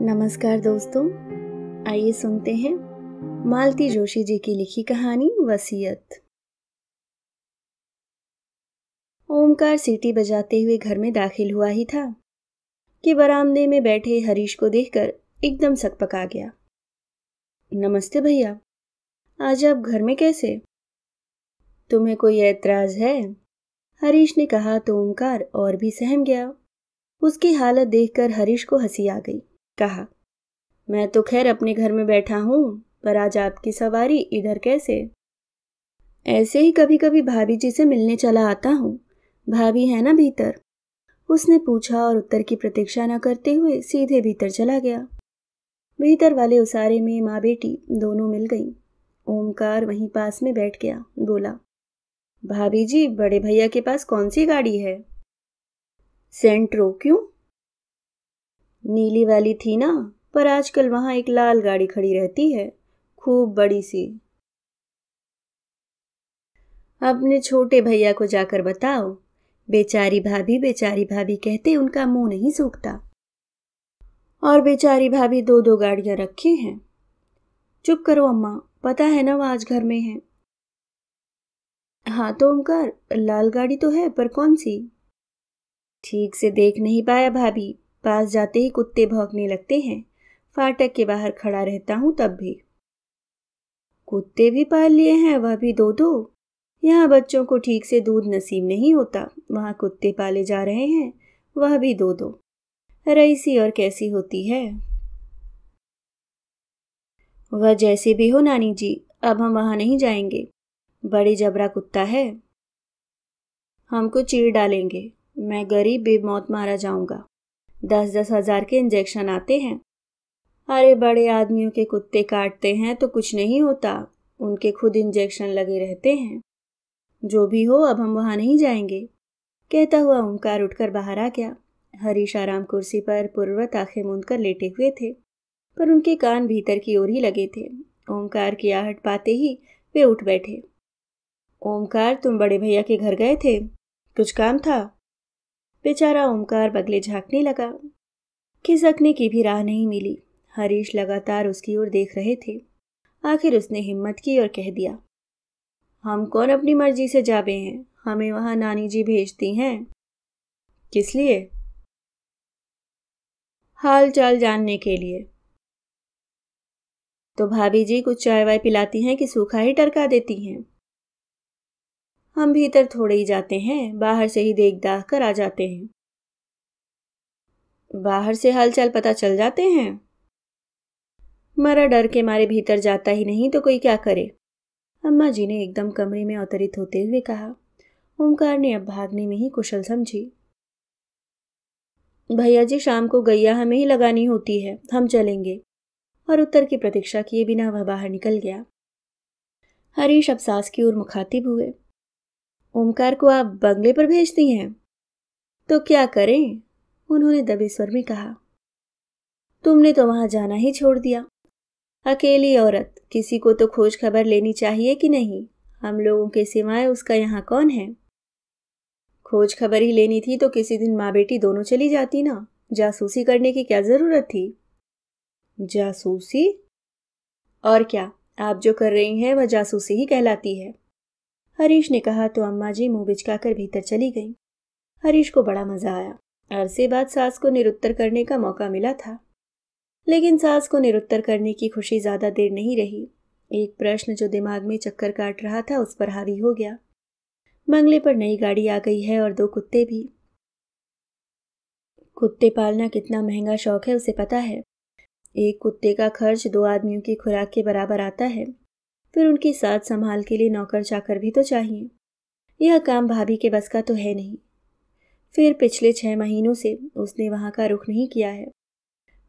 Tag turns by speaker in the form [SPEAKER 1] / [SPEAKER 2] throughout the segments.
[SPEAKER 1] नमस्कार दोस्तों, आइए सुनते हैं मालती जोशी जी की लिखी कहानी वसीयत। ओमकार सीटी बजाते हुए घर में दाखिल हुआ ही था कि बरामदे में बैठे हरीश को देखकर एकदम सकपका गया। नमस्ते भैया, आज आप घर में कैसे? तुम्हें कोई ऐतराज है? हरीश ने कहा तो ओमकार और भी सहम गया। उसकी हालत देखकर हरीश को हंसी आ गई। कहा, मैं तो खैर अपने घर में बैठा हूं, पर आज आपकी सवारी इधर कैसे? ऐसे ही कभी कभी भाभी जी से मिलने चला आता हूं। भाभी है ना भीतर? उसने पूछा और उत्तर की प्रतीक्षा न करते हुए सीधे भीतर चला गया। भीतर वाले उसारे में माँ बेटी दोनों मिल गईं। ओमकार वहीं पास में बैठ गया। बोला, भाभी जी, बड़े भैया के पास कौन सी गाड़ी है? सेंट्रो। क्यों? नीली वाली थी ना, पर आजकल वहां एक लाल गाड़ी खड़ी रहती है, खूब बड़ी सी। अपने छोटे भैया को जाकर बताओ, बेचारी भाभी कहते उनका मुंह नहीं सूखता। और बेचारी भाभी दो दो गाड़ियां रखी हैं। चुप करो अम्मा, पता है ना वो आज घर में है। हाँ तो ओमकार, लाल गाड़ी तो है, पर कौन सी? ठीक से देख नहीं पाया भाभी, पास जाते ही कुत्ते भौंकने लगते हैं। फाटक के बाहर खड़ा रहता हूं तब भी। कुत्ते भी पाल लिए हैं, वह भी दो दो? यहाँ बच्चों को ठीक से दूध नसीब नहीं होता, वहां कुत्ते पाले जा रहे हैं, वह भी दो दो। रईसी और कैसी होती है? वह जैसे भी हो नानी जी, अब हम वहां नहीं जाएंगे। बड़ी जबरा कुत्ता है, हमको चीर डालेंगे। मैं गरीब बेमौत मारा जाऊंगा। 10-10 हजार के इंजेक्शन आते हैं। अरे बड़े आदमियों के कुत्ते काटते हैं तो कुछ नहीं होता, उनके खुद इंजेक्शन लगे रहते हैं। जो भी हो, अब हम वहां नहीं जाएंगे। कहता हुआ ओमकार उठकर बाहर आ गया। हरीश आराम कुर्सी पर पूर्ववत आंखें मूंद कर लेटे हुए थे, पर उनके कान भीतर की ओर ही लगे थे। ओमकार की आहट पाते ही वे उठ बैठे। ओमकार, तुम बड़े भैया के घर गए थे? कुछ काम था? बेचारा ओमकार बगले झांकने लगा। खिसकने की भी राह नहीं मिली। हरीश लगातार उसकी ओर देख रहे थे। आखिर उसने हिम्मत की और कह दिया, हम कौन अपनी मर्जी से जाबे हैं, हमें वहां नानी जी भेजती हैं। किस लिए? हाल चाल जानने के लिए। तो भाभी जी कुछ चाय वाय पिलाती हैं कि सूखा ही टरका देती हैं? हम भीतर थोड़े ही जाते हैं, बाहर से ही देख दाख कर आ जाते हैं। बाहर से हाल चाल पता चल जाते हैं? मरा डर के मारे भीतर जाता ही नहीं तो कोई क्या करे। अम्मा जी ने एकदम कमरे में अवतरित होते हुए कहा। ओमकार ने अब भागने में ही कुशल समझी। भैया जी, शाम को गैया हमें ही लगानी होती है, हम चलेंगे। और उत्तर की प्रतीक्षा किए बिना वह बाहर निकल गया। हरीश अब सास की ओर मुखातिब हुए। ओमकार को आप बंगले पर भेजती हैं? तो क्या करें, उन्होंने दबे स्वर में कहा। तुमने तो वहां जाना ही छोड़ दिया। अकेली औरत, किसी को तो खोज खबर लेनी चाहिए कि नहीं? हम लोगों के सिवाय उसका यहाँ कौन है? खोज खबर ही लेनी थी तो किसी दिन माँ बेटी दोनों चली जाती ना। जासूसी करने की क्या जरूरत थी? जासूसी? और क्या, आप जो कर रही हैं वह जासूसी ही कहलाती है। हरीश ने कहा तो अम्मा जी मुंह बिचकाकर भीतर चली गईं। हरीश को बड़ा मजा आया। अरसे बाद सास को निरुत्तर करने का मौका मिला था, लेकिन सास को निरुत्तर करने की खुशी ज्यादा देर नहीं रही। एक प्रश्न जो दिमाग में चक्कर काट रहा था उस पर हावी हो गया। बंगले पर नई गाड़ी आ गई है और 2 कुत्ते भी। कुत्ते पालना कितना महंगा शौक है उसे पता है। एक कुत्ते का खर्च 2 आदमियों की खुराक के बराबर आता है। फिर उनकी साथ संभाल के लिए नौकर चाकर भी तो चाहिए। यह काम भाभी के बस का तो है नहीं। फिर पिछले 6 महीनों से उसने वहां का रुख नहीं किया है।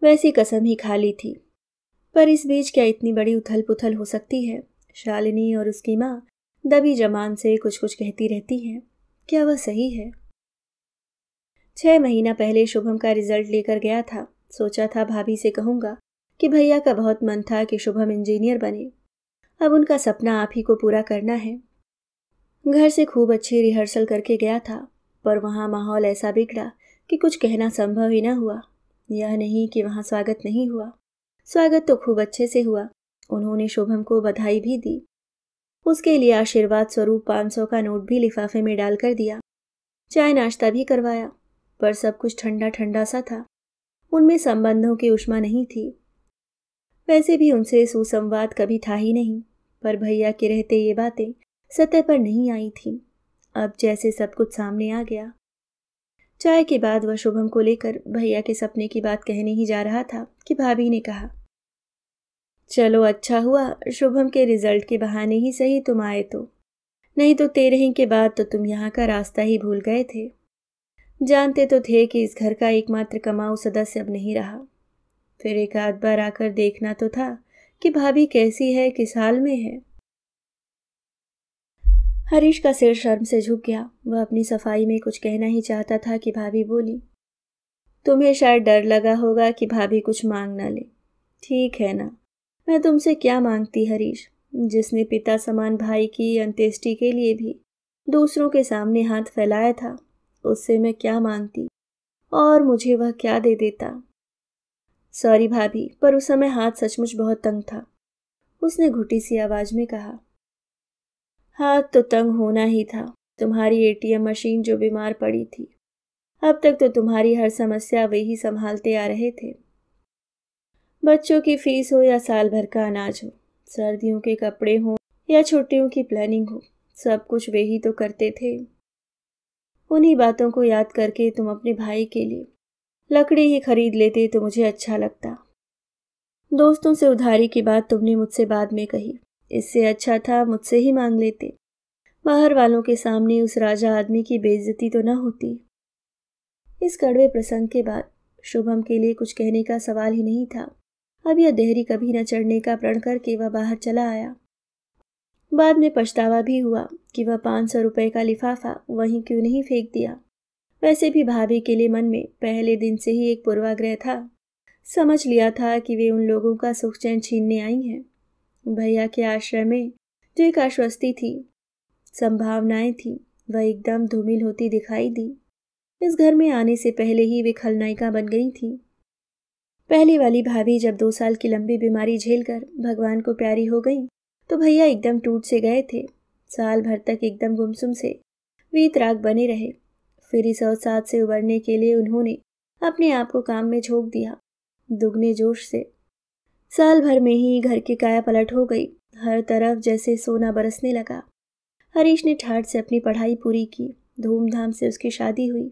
[SPEAKER 1] वैसी कसम ही खा ली थी। पर इस बीच क्या इतनी बड़ी उथल पुथल हो सकती है? शालिनी और उसकी माँ दबी जबान से कुछ कुछ कहती रहती हैं। क्या वह सही है? 6 महीना पहले शुभम का रिजल्ट लेकर गया था। सोचा था भाभी से कहूंगा कि भैया का बहुत मन था कि शुभम इंजीनियर बने। अब उनका सपना आप ही को पूरा करना है। घर से खूब अच्छी रिहर्सल करके गया था, पर वहां माहौल ऐसा बिगड़ा कि कुछ कहना संभव ही न हुआ। यह नहीं कि वहाँ स्वागत नहीं हुआ, स्वागत तो खूब अच्छे से हुआ। उन्होंने शुभम को बधाई भी दी, उसके लिए आशीर्वाद स्वरूप 500 का नोट भी लिफाफे में डालकर दिया। चाय नाश्ता भी करवाया, पर सब कुछ ठंडा ठंडा सा था। उनमें संबंधों की उष्मा नहीं थी। वैसे भी उनसे सुसंवाद कभी था ही नहीं, पर भैया के रहते ये बातें सतह पर नहीं आई थीं। अब जैसे सब कुछ सामने आ गया। चाय के बाद वह शुभम को लेकर भैया के सपने की बात कहने ही जा रहा था कि भाभी ने कहा, चलो अच्छा हुआ शुभम के रिजल्ट के बहाने ही सही तुम आए तो, नहीं तो 13 के बाद तो तुम यहाँ का रास्ता ही भूल गए थे। जानते तो थे कि इस घर का एकमात्र कमाऊ सदस्य अब नहीं रहा। फिर एक आध बार आकर देखना तो था कि भाभी कैसी है, किस हाल में है। हरीश का सिर शर्म से झुक गया। वह अपनी सफाई में कुछ कहना ही चाहता था कि भाभी बोली, तुम्हें शायद डर लगा होगा कि भाभी कुछ मांग ना ले। ठीक है ना, मैं तुमसे क्या मांगती हरीश, जिसने पिता समान भाई की अंत्येष्टि के लिए भी दूसरों के सामने हाथ फैलाया था, उससे मैं क्या मांगती और मुझे वह क्या दे देता। सॉरी भाभी, पर उस समय हाथ सचमुच बहुत तंग था, उसने घुटी सी आवाज में कहा। हाथ तो तंग होना ही था, तुम्हारी एटीएम मशीन जो बीमार पड़ी थी, अब तक तो तुम्हारी हर समस्या वे ही संभालते आ रहे थे। बच्चों की फीस हो या साल भर का अनाज हो, सर्दियों के कपड़े हो या छुट्टियों की प्लानिंग हो, सब कुछ वे ही तो करते थे। उन्हीं बातों को याद करके तुम अपने भाई के लिए लकड़ी ही खरीद लेते तो मुझे अच्छा लगता। दोस्तों से उधारी की बात तुमने मुझसे बाद में कही, इससे अच्छा था मुझसे ही मांग लेते। बाहर वालों के सामने उस राजा आदमी की बेइज्जती तो न होती। इस कड़वे प्रसंग के बाद शुभम के लिए कुछ कहने का सवाल ही नहीं था। अब यह देहरी कभी न चढ़ने का प्रण करके वह बाहर चला आया। बाद में पछतावा भी हुआ कि वह 500 रुपए का लिफाफा वहीं क्यों नहीं फेंक दिया। वैसे भी भाभी के लिए मन में पहले दिन से ही एक पूर्वाग्रह था। समझ लिया था कि वे उन लोगों का सुख चैन छीनने आई हैं। भैया के आश्रय में जो एक आश्वस्ति थी, संभावनाएं थी, वह एकदम धूमिल होती दिखाई दी। इस घर में आने से पहले ही वे खलनायिका बन गई थी। पहली वाली भाभी जब 2 साल की लंबी बीमारी झेलकर भगवान को प्यारी हो गई, तो भैया एकदम टूट से गए थे। साल भर तक एकदम गुमसुम से वीतराग बने रहे। फिर इस अवसाद से उबरने के लिए उन्होंने अपने आप को काम में झोंक दिया, दुगने जोश से। साल भर में ही घर की काया पलट हो गई। हर तरफ जैसे सोना बरसने लगा। हरीश ने ठाठ से अपनी पढ़ाई पूरी की, धूमधाम से उसकी शादी हुई।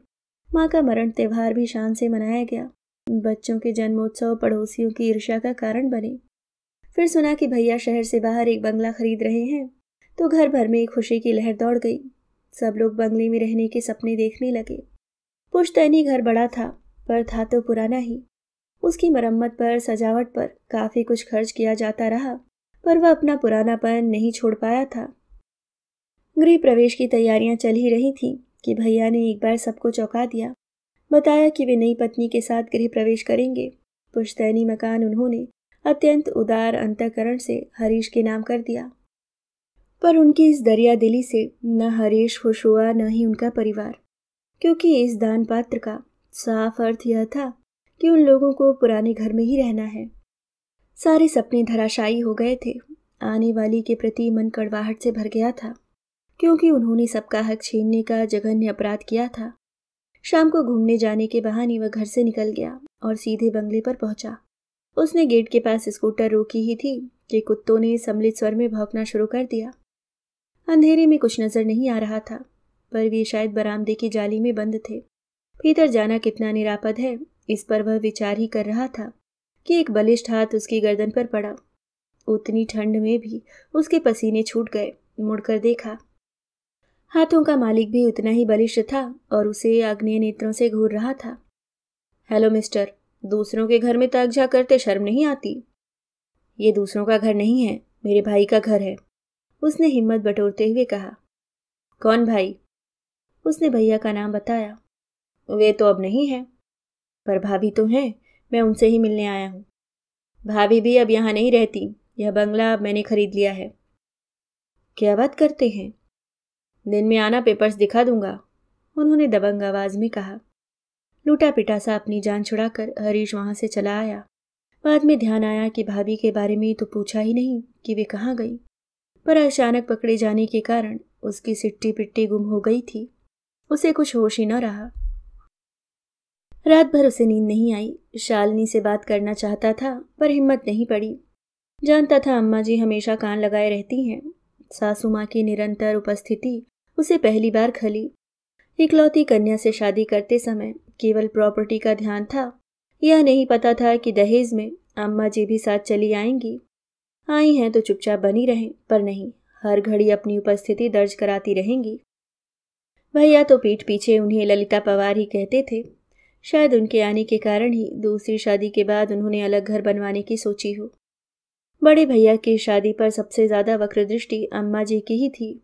[SPEAKER 1] माँ का मरण त्योहार भी शान से मनाया गया। बच्चों के जन्मोत्सव पड़ोसियों की ईर्ष्या का कारण बने। फिर सुना कि भैया शहर से बाहर एक बंगला खरीद रहे हैं, तो घर भर में खुशी की लहर दौड़ गई। सब लोग बंगले में रहने के सपने देखने लगे। पुश्तैनी घर बड़ा था, पर था तो पुराना ही। उसकी मरम्मत पर, सजावट पर काफी कुछ खर्च किया जाता रहा, पर वह अपना पुरानापन नहीं छोड़ पाया था। गृह प्रवेश की तैयारियां चल ही रही थीं कि भैया ने एक बार सबको चौंका दिया। बताया कि वे नई पत्नी के साथ गृह प्रवेश करेंगे। पुश्तैनी मकान उन्होंने अत्यंत उदार अंतःकरण से हरीश के नाम कर दिया। पर उनकी इस दरिया दिली से न हरीश खुश हुआ, न ही उनका परिवार, क्योंकि इस दान पात्र का साफ अर्थ यह था कि उन लोगों को पुराने घर में ही रहना है। सारे सपने धराशायी हो गए थे। आने वाली के प्रति मन कड़वाहट से भर गया था, क्योंकि उन्होंने सबका हक छीनने का जघन्य अपराध किया था। शाम को घूमने जाने के बहाने वह घर से निकल गया और सीधे बंगले पर पहुंचा। उसने गेट के पास स्कूटर रोकी ही थी कि कुत्तों ने सम्मिलित स्वर में भौंकना शुरू कर दिया। अंधेरे में कुछ नजर नहीं आ रहा था, पर वे शायद बरामदे की जाली में बंद थे। भीतर जाना कितना निरापद है, इस पर वह विचार ही कर रहा था कि एक बलिष्ठ हाथ उसकी गर्दन पर पड़ा। उतनी ठंड में भी उसके पसीने छूट गए। मुड़कर देखा, हाथों का मालिक भी उतना ही बलिष्ठ था और उसे आग्नेय नेत्रों से घूर रहा था। हेलो मिस्टर, दूसरों के घर में ताक झाक करते शर्म नहीं आती? ये दूसरों का घर नहीं है, मेरे भाई का घर है, उसने हिम्मत बटोरते हुए कहा। कौन भाई? उसने भैया का नाम बताया। वे तो अब नहीं है, पर भाभी तो हैं, मैं उनसे ही मिलने आया हूँ। भाभी भी अब यहाँ नहीं रहती, यह बंगला अब मैंने खरीद लिया है। क्या बात करते हैं? दिन में आना, पेपर्स दिखा दूंगा, उन्होंने दबंग आवाज में कहा। लूटा पिटा सा अपनी जान छुड़ाकर हरीश वहां से चला आया। बाद में ध्यान आया कि भाभी के बारे में तो पूछा ही नहीं कि वे कहाँ गई, पर अचानक पकड़े जाने के कारण उसकी सिट्टी पिट्टी गुम हो गई थी। उसे कुछ होश ही न रहा। रात भर उसे नींद नहीं आई। शालिनी से बात करना चाहता था पर हिम्मत नहीं पड़ी। जानता था अम्मा जी हमेशा कान लगाए रहती हैं। सासू माँ की निरंतर उपस्थिति उसे पहली बार खली। इकलौती कन्या से शादी करते समय केवल प्रॉपर्टी का ध्यान था। यह नहीं पता था कि दहेज में अम्मा जी भी साथ चली आएंगी। आई हैं तो चुपचाप बनी रहें, पर नहीं, हर घड़ी अपनी उपस्थिति दर्ज कराती रहेंगी। भैया तो पीठ पीछे उन्हें ललिता पवार ही कहते थे। शायद उनके आने के कारण ही दूसरी शादी के बाद उन्होंने अलग घर बनवाने की सोची हो। बड़े भैया की शादी पर सबसे ज्यादा वक्र दृष्टि अम्मा जी की ही थी।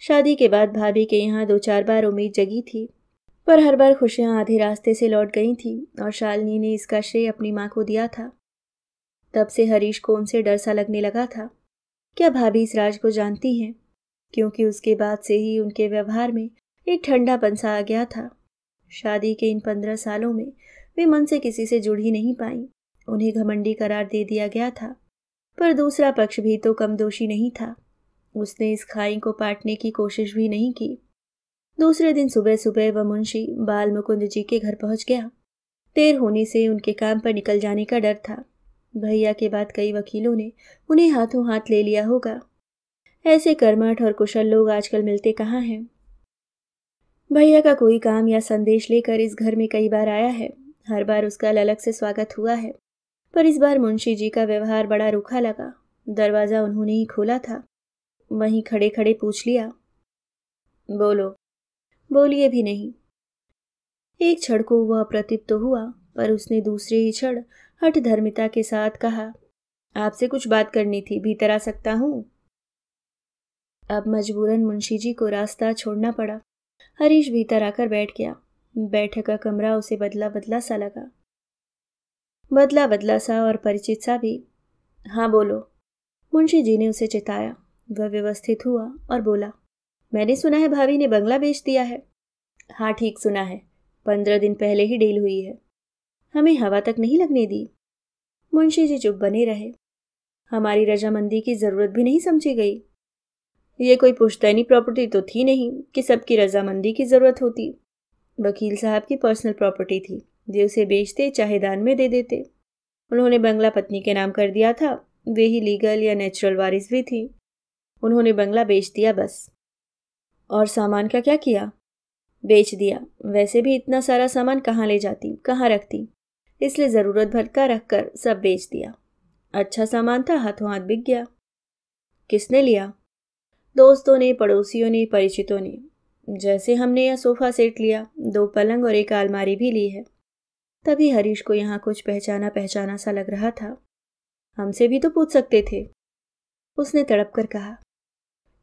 [SPEAKER 1] शादी के बाद भाभी के यहाँ 2-4 बार उम्मीद जगी थी, पर हर बार खुशियां आधे रास्ते से लौट गई थीं और शालिनी ने इसका श्रेय अपनी माँ को दिया था। तब से हरीश को उनसे डर सा लगने लगा था। क्या भाभी इस राज को जानती हैं? क्योंकि उसके बाद से ही उनके व्यवहार में एक ठंडापन सा आ गया था। शादी के इन 15 सालों में वे मन से किसी से जुड़ ही नहीं पाई। उन्हें घमंडी करार दे दिया गया था, पर दूसरा पक्ष भी तो कम दोषी नहीं था। उसने इस खाई को पाटने की कोशिश भी नहीं की। दूसरे दिन सुबह सुबह वह मुंशी बाल मुकुंद जी के घर पहुंच गया। देर होने से उनके काम पर निकल जाने का डर था। भैया के बाद कई वकीलों ने उन्हें हाथों हाथ ले लिया होगा। ऐसे कर्मठ और कुशल लोग आजकल मिलते कहाँ हैं। भैया का कोई काम या संदेश लेकर इस घर में कई बार आया है। हर बार उसका अलग से स्वागत हुआ है, पर इस बार मुंशी जी का व्यवहार बड़ा रूखा लगा। दरवाजा उन्होंने ही खोला था। वहीं खड़े खड़े पूछ लिया, बोलो। बोलिए भी नहीं। एक क्षण को वह अप्रतिभ तो हुआ, पर उसने दूसरे ही क्षण हठ धर्मिता के साथ कहा, आपसे कुछ बात करनी थी, भीतर आ सकता हूं? अब मजबूरन मुंशी जी को रास्ता छोड़ना पड़ा। हरीश भीतर आकर बैठ गया। बैठक का कमरा उसे बदला बदला सा लगा, बदला बदला सा और परिचित सा भी। हाँ बोलो, मुंशी जी ने उसे चिताया। वह व्यवस्थित हुआ और बोला, मैंने सुना है भाभी ने बंगला बेच दिया है। हाँ ठीक सुना है, 15 दिन पहले ही डील हुई है। हमें हवा तक नहीं लगने दी। मुंशी जी चुप बने रहे। हमारी रजामंदी की जरूरत भी नहीं समझी गई। ये कोई पुश्तैनी प्रॉपर्टी तो थी नहीं कि सबकी रजामंदी की जरूरत होती। वकील साहब की पर्सनल प्रॉपर्टी थी, वे उसे बेचते चाहे दान में दे देते। उन्होंने बंगला पत्नी के नाम कर दिया था, वे ही लीगल या नेचुरल वारिस भी थी। उन्होंने बंगला बेच दिया बस। और सामान का क्या किया? बेच दिया। वैसे भी इतना सारा सामान कहाँ ले जाती, कहाँ रखती, इसलिए ज़रूरत भर का रख कर सब बेच दिया। अच्छा सामान था, हाथों हाथ बिक गया। किसने लिया? दोस्तों ने, पड़ोसियों ने, परिचितों ने। जैसे हमने यह सोफा सेट लिया, 2 पलंग और एक अलमारी भी ली है। तभी हरीश को यहाँ कुछ पहचाना पहचाना सा लग रहा था। हमसे भी तो पूछ सकते थे, उसने तड़प कर कहा।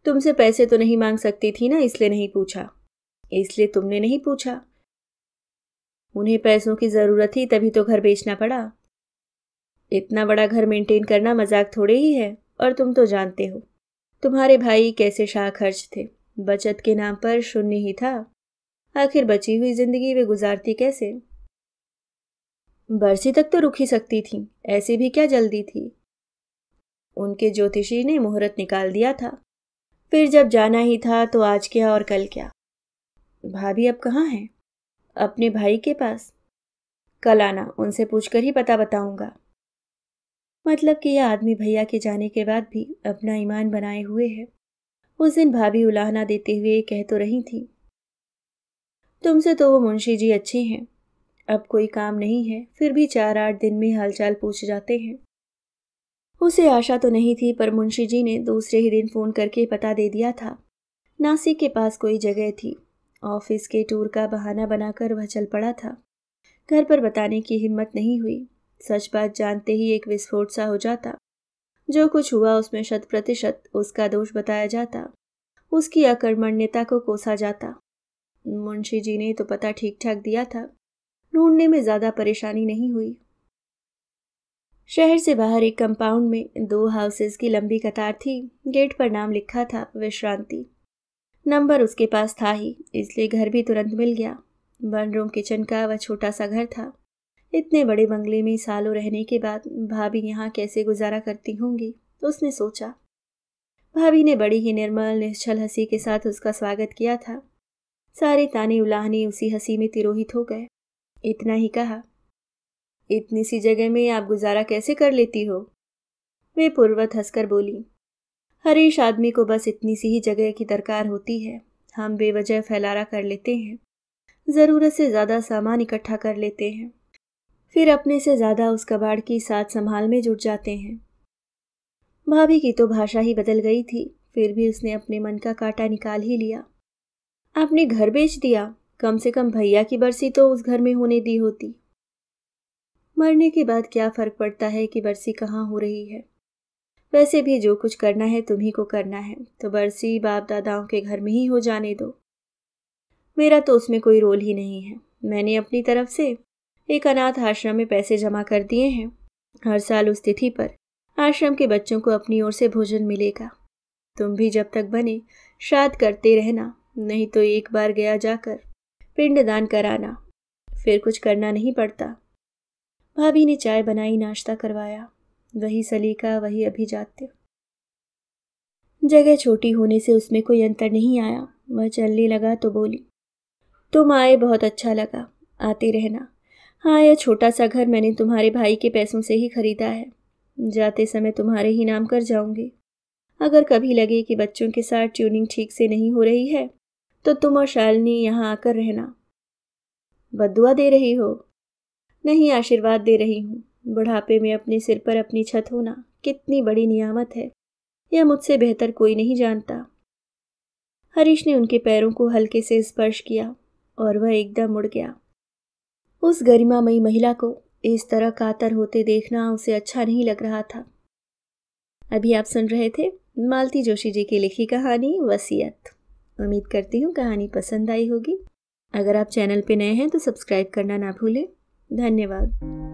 [SPEAKER 1] तुमसे पैसे तो नहीं मांग सकती थी ना, इसलिए नहीं पूछा। इसलिए तुमने नहीं पूछा? उन्हें पैसों की जरूरत थी तभी तो घर बेचना पड़ा। इतना बड़ा घर मेंटेन करना मजाक थोड़े ही है, और तुम तो जानते हो तुम्हारे भाई कैसे शाह खर्च थे। बचत के नाम पर शून्य ही था। आखिर बची हुई जिंदगी वे गुजारती कैसे? बरसी तक तो रुक ही सकती थी, ऐसी भी क्या जल्दी थी। उनके ज्योतिषी ने मुहूर्त निकाल दिया था, फिर जब जाना ही था तो आज क्या और कल क्या। भाभी अब कहाँ हैं? अपने भाई के पास। कल आना, उनसे पूछकर ही पता बताऊंगा। मतलब कि यह आदमी भैया के जाने के बाद भी अपना ईमान बनाए हुए है। उस दिन भाभी उलाहना देते हुए कह तो रही थी, तुमसे तो वो मुंशी जी अच्छे हैं, अब कोई काम नहीं है फिर भी 4-8 दिन में हालचाल पूछ जाते हैं। उसे आशा तो नहीं थी, पर मुंशी जी ने दूसरे ही दिन फोन करके पता दे दिया था। नासिक के पास कोई जगह थी। ऑफिस के टूर का बहाना बनाकर वह चल पड़ा था। घर पर बताने की हिम्मत नहीं हुई। सच बात जानते ही एक विस्फोट सा हो जाता। जो कुछ हुआ उसमें 100% उसका दोष बताया जाता, उसकी अकर्मण्यता को कोसा जाता। मुंशी जी ने तो पता ठीक ठाक दिया था, ढूंढने में ज्यादा परेशानी नहीं हुई। शहर से बाहर एक कंपाउंड में 2 हाउसेस की लंबी कतार थी। गेट पर नाम लिखा था विश्रांति। नंबर उसके पास था ही, इसलिए घर भी तुरंत मिल गया। वन रूम किचन का वह छोटा सा घर था। इतने बड़े बंगले में सालों रहने के बाद भाभी यहाँ कैसे गुजारा करती होंगी, तो उसने सोचा। भाभी ने बड़ी ही निर्मल निश्चल हंसी के साथ उसका स्वागत किया था। सारे ताने उलाहने उसी हंसी में तिरोहित हो गए। इतना ही कहा, इतनी सी जगह में आप गुजारा कैसे कर लेती हो? वे पूर्ववत हंसकर बोली, हरीश आदमी को बस इतनी सी ही जगह की दरकार होती है। हम बेवजह फैलारा कर लेते हैं, ज़रूरत से ज़्यादा सामान इकट्ठा कर लेते हैं, फिर अपने से ज़्यादा उस कबाड़ की साथ संभाल में जुट जाते हैं। भाभी की तो भाषा ही बदल गई थी, फिर भी उसने अपने मन का कांटा निकाल ही लिया। आपने घर बेच दिया? कम से कम भैया की बरसी तो उस घर में होने दी होती। मरने के बाद क्या फर्क पड़ता है कि बरसी कहाँ हो रही है? वैसे भी जो कुछ करना है तुम्ही को करना है, तो बरसी बाप दादाओं के घर में ही हो जाने दो। मेरा तो उसमें कोई रोल ही नहीं है। मैंने अपनी तरफ से एक अनाथ आश्रम में पैसे जमा कर दिए हैं। हर साल उस तिथि पर आश्रम के बच्चों को अपनी ओर से भोजन मिलेगा। तुम भी जब तक बने श्राद्ध करते रहना, नहीं तो एक बार गया जाकर पिंडदान कराना, फिर कुछ करना नहीं पड़ता। भाभी ने चाय बनाई, नाश्ता करवाया। वही सलीका, वही अभिजात्य। जगह छोटी होने से उसमें कोई अंतर नहीं आया। वह चलने लगा तो बोली, तुम आए बहुत अच्छा लगा, आते रहना। हाँ, यह छोटा सा घर मैंने तुम्हारे भाई के पैसों से ही खरीदा है। जाते समय तुम्हारे ही नाम कर जाऊंगी। अगर कभी लगे कि बच्चों के साथ ट्यूनिंग ठीक से नहीं हो रही है, तो तुम और शालिनी यहाँ आकर रहना। बद्दुआ दे रही हो? नहीं, आशीर्वाद दे रही हूँ। बुढ़ापे में अपने सिर पर अपनी छत होना कितनी बड़ी नियामत है, यह मुझसे बेहतर कोई नहीं जानता। हरीश ने उनके पैरों को हल्के से स्पर्श किया और वह एकदम मुड़ गया। उस गरिमामयी महिला को इस तरह कातर होते देखना उसे अच्छा नहीं लग रहा था। अभी आप सुन रहे थे मालती जोशी जी की लिखी कहानी वसीयत। उम्मीद करती हूँ कहानी पसंद आई होगी। अगर आप चैनल पे नए हैं तो सब्सक्राइब करना ना भूलें। धन्यवाद।